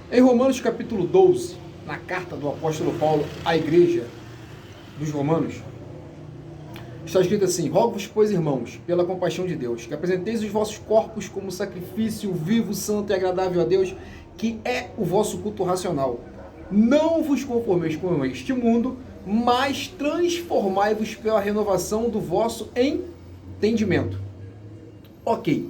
Em Romanos capítulo 12, na carta do apóstolo Paulo à igreja dos Romanos, está escrito assim: rogo-vos, pois, irmãos, pela compaixão de Deus, que apresenteis os vossos corpos como sacrifício vivo, santo e agradável a Deus, que é o vosso culto racional. Não vos conformeis com este mundo, mas transformai-vos pela renovação do vosso entendimento. Ok.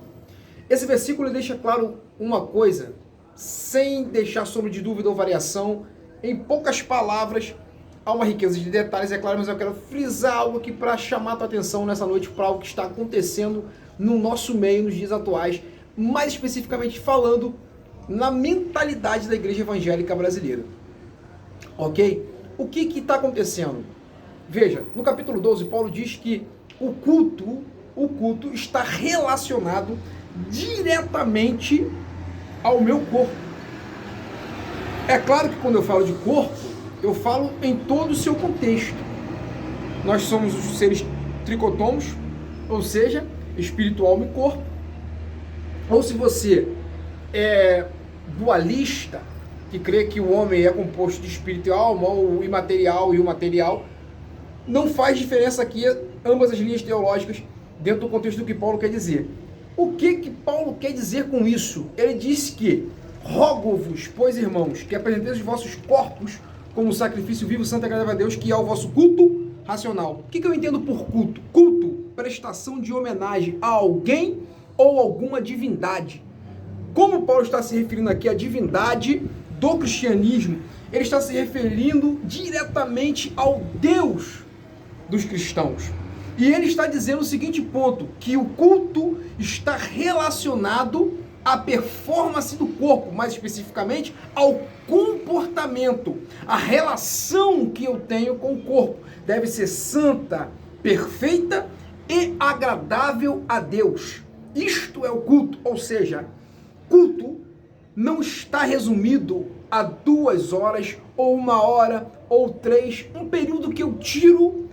Esse versículo deixa claro uma coisa, sem deixar sombra de dúvida ou variação. Em poucas palavras, há uma riqueza de detalhes, é claro, mas eu quero frisar algo aqui para chamar a tua atenção nessa noite para algo que está acontecendo no nosso meio nos dias atuais, mais especificamente falando na mentalidade da igreja evangélica brasileira. Ok? O que está acontecendo? Veja, no capítulo 12, Paulo diz que o culto está relacionado diretamente ao meu corpo. É claro que quando eu falo de corpo, eu falo em todo o seu contexto. Nós somos os seres tricotômos, ou seja, espírito, alma e corpo. Ou se você é dualista, que crê que o homem é composto de espírito e alma, ou o imaterial e o material, não faz diferença aqui ambas as linhas teológicas dentro do contexto do que Paulo quer dizer. O que Paulo quer dizer com isso? Ele disse que rogo-vos, pois, irmãos, que apresenteis os vossos corpos como sacrifício vivo, santo e agradável a Deus, que é o vosso culto racional. O que eu entendo por culto? Culto, prestação de homenagem a alguém ou alguma divindade. Como Paulo está se referindo aqui à divindade do cristianismo, ele está se referindo diretamente ao Deus dos cristãos. E ele está dizendo o seguinte ponto, que o culto está relacionado à performance do corpo, mais especificamente ao comportamento. A relação que eu tenho com o corpo deve ser santa, perfeita e agradável a Deus. Isto é o culto, ou seja, culto não está resumido a 2 horas, ou 1 hora, ou 3, um período que eu tiro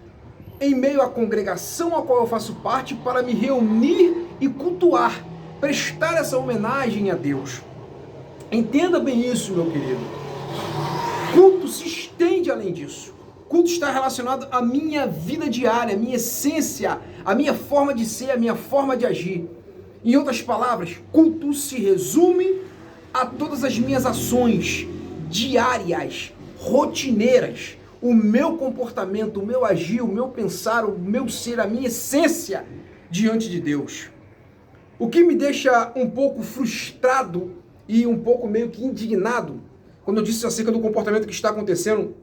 em meio à congregação a qual eu faço parte para me reunir e cultuar, prestar essa homenagem a Deus. Entenda bem isso, meu querido. Culto se estende além disso. Culto está relacionado à minha vida diária, à minha essência, à minha forma de ser, à minha forma de agir. Em outras palavras, culto se resume a todas as minhas ações diárias, rotineiras, o meu comportamento, o meu agir, o meu pensar, o meu ser, a minha essência diante de Deus. O que me deixa um pouco frustrado e um pouco meio que indignado, quando eu disse acerca do comportamento que está acontecendo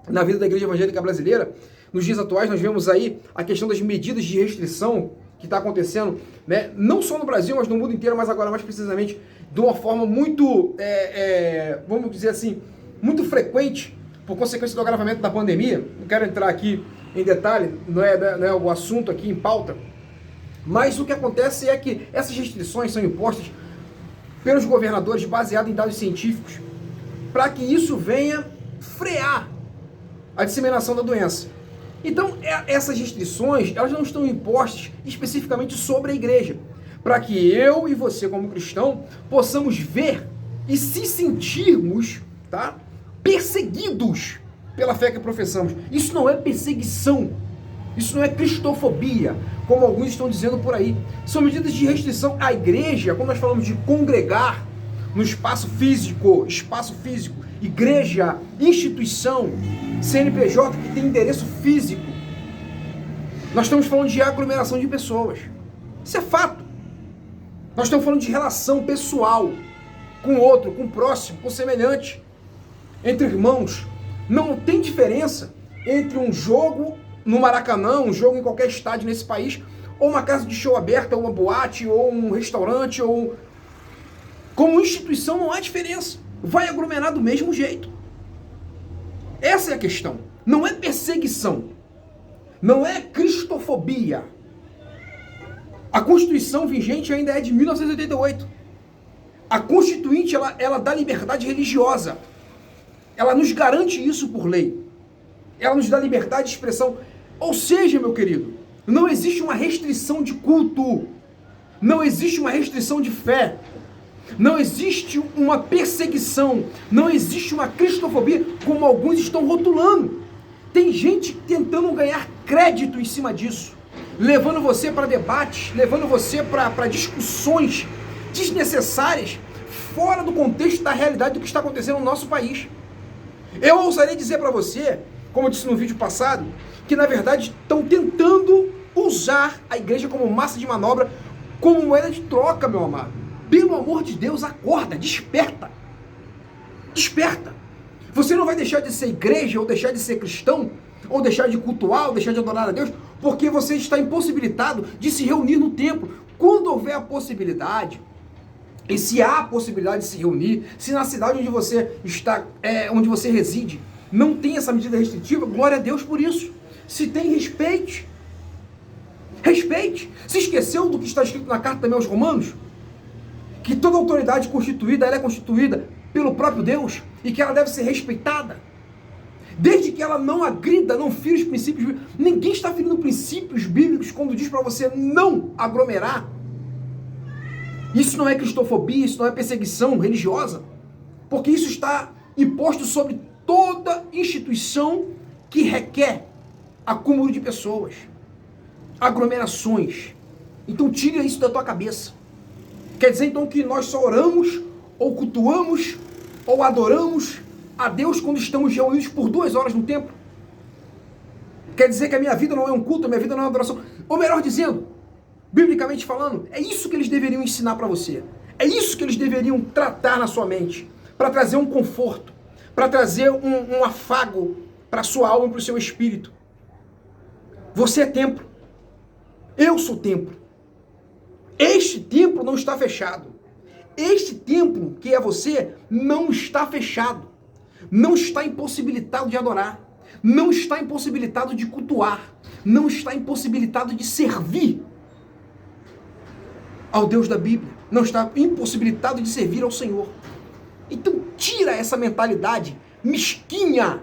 na vida da igreja evangélica brasileira, nos dias atuais nós vemos aí a questão das medidas de restrição que está acontecendo, né? Não só no Brasil, mas no mundo inteiro, mas agora mais precisamente de uma forma muito, vamos dizer assim, muito frequente, por consequência do agravamento da pandemia. Não quero entrar aqui em detalhe, não é o assunto aqui em pauta, mas o que acontece é que essas restrições são impostas pelos governadores baseadas em dados científicos, para que isso venha frear a disseminação da doença. Então, essas restrições, elas não estão impostas especificamente sobre a igreja, para que eu e você, como cristão, possamos ver e se sentirmos, tá, perseguidos pela fé que professamos. Isso não é perseguição, isso não é cristofobia, como alguns estão dizendo por aí. São medidas de restrição à igreja, quando nós falamos de congregar no espaço físico, igreja, instituição, CNPJ que tem endereço físico. Nós estamos falando de aglomeração de pessoas. Isso é fato. Nós estamos falando de relação pessoal com o outro, com o próximo, com o semelhante. Entre irmãos. Não tem diferença entre um jogo no Maracanã, um jogo em qualquer estádio nesse país, ou uma casa de show aberta, ou uma boate, ou um restaurante, ou... Como instituição não há diferença. Vai aglomerar do mesmo jeito. Essa é a questão. Não é perseguição. Não é cristofobia. A Constituição vigente ainda é de 1988. A Constituinte, ela dá liberdade religiosa. Ela nos garante isso por lei. Ela nos dá liberdade de expressão. Ou seja, meu querido, não existe uma restrição de culto. Não existe uma restrição de fé. Não existe uma perseguição, não existe uma cristofobia, como alguns estão rotulando. Tem gente tentando ganhar crédito em cima disso, levando você para debates, levando você para discussões desnecessárias, fora do contexto da realidade do que está acontecendo no nosso país. Eu ousaria dizer para você, como eu disse no vídeo passado, que na verdade estão tentando usar a igreja como massa de manobra, como moeda de troca, meu amado. Pelo amor de Deus, acorda, desperta. Desperta. Você não vai deixar de ser igreja, ou deixar de ser cristão, ou deixar de cultuar, ou deixar de adorar a Deus, porque você está impossibilitado de se reunir no templo. Quando houver a possibilidade, e se há a possibilidade de se reunir, se na cidade onde você está, onde você reside, não tem essa medida restritiva, glória a Deus por isso. Se tem, respeite. Respeite. Se esqueceu do que está escrito na carta também aos Romanos? Que toda autoridade constituída, ela é constituída pelo próprio Deus e que ela deve ser respeitada. Desde que ela não agrida, não fira os princípios bíblicos. Ninguém está ferindo princípios bíblicos quando diz para você não aglomerar. Isso não é cristofobia, isso não é perseguição religiosa, porque isso está imposto sobre toda instituição que requer acúmulo de pessoas, aglomerações. Então tira isso da tua cabeça. Quer dizer então que nós só oramos, ou cultuamos, ou adoramos a Deus quando estamos reunidos por 2 horas no templo? Quer dizer que a minha vida não é um culto, a minha vida não é uma adoração? Ou melhor dizendo, biblicamente falando, é isso que eles deveriam ensinar para você. É isso que eles deveriam tratar na sua mente, para trazer um conforto, para trazer um afago para a sua alma e para o seu espírito. Você é templo. Eu sou templo. Este templo não está fechado. Este templo, que é você, não está fechado. Não está impossibilitado de adorar. Não está impossibilitado de cultuar. Não está impossibilitado de servir ao Deus da Bíblia. Não está impossibilitado de servir ao Senhor. Então tira essa mentalidade mesquinha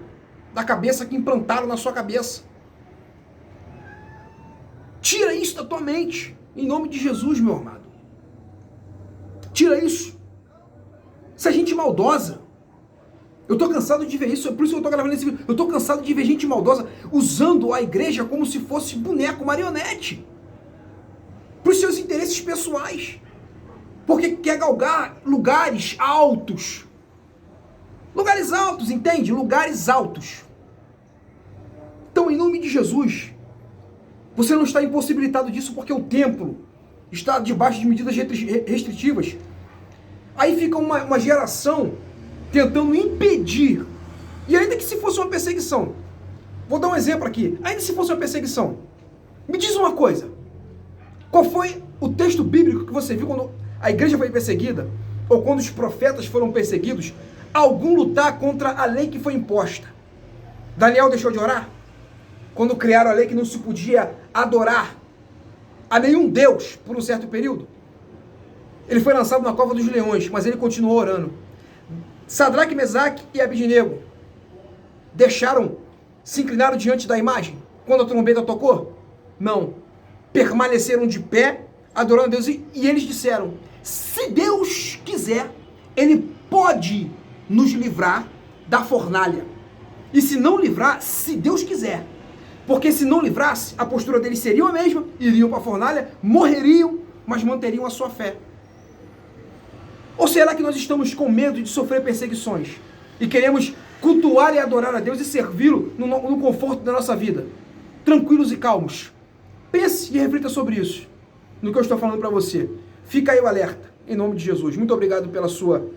da cabeça que implantaram na sua cabeça. Tira isso da tua mente. Em nome de Jesus, meu amado. Tira isso. Essa gente maldosa. Eu tô cansado de ver isso. É por isso que eu tô gravando esse vídeo. Eu tô cansado de ver gente maldosa usando a igreja como se fosse boneco, marionete. Para os seus interesses pessoais. Porque quer galgar lugares altos. Lugares altos, entende? Lugares altos. Então, em nome de Jesus, você não está impossibilitado disso porque o templo está debaixo de medidas restritivas. Aí fica uma geração tentando impedir. E ainda que se fosse uma perseguição, vou dar um exemplo aqui, ainda se fosse uma perseguição, me diz uma coisa, qual foi o texto bíblico que você viu quando a igreja foi perseguida, ou quando os profetas foram perseguidos, algum lutar contra a lei que foi imposta? Daniel deixou de orar? Quando criaram a lei que não se podia adorar a nenhum Deus por um certo período? Ele foi lançado na cova dos leões, mas ele continuou orando. Sadraque, Mesaque e Abednego se inclinaram diante da imagem quando a trombeta tocou? Não. Permaneceram de pé, adorando a Deus, e eles disseram, se Deus quiser, Ele pode nos livrar da fornalha. E se não livrar, se Deus quiser. Porque se não livrasse, a postura deles seria a mesma, iriam para a fornalha, morreriam, mas manteriam a sua fé. Ou será que nós estamos com medo de sofrer perseguições e queremos cultuar e adorar a Deus e servi-lo no conforto da nossa vida? Tranquilos e calmos. Pense e reflita sobre isso, no que eu estou falando para você. Fica aí o alerta, em nome de Jesus. Muito obrigado pela sua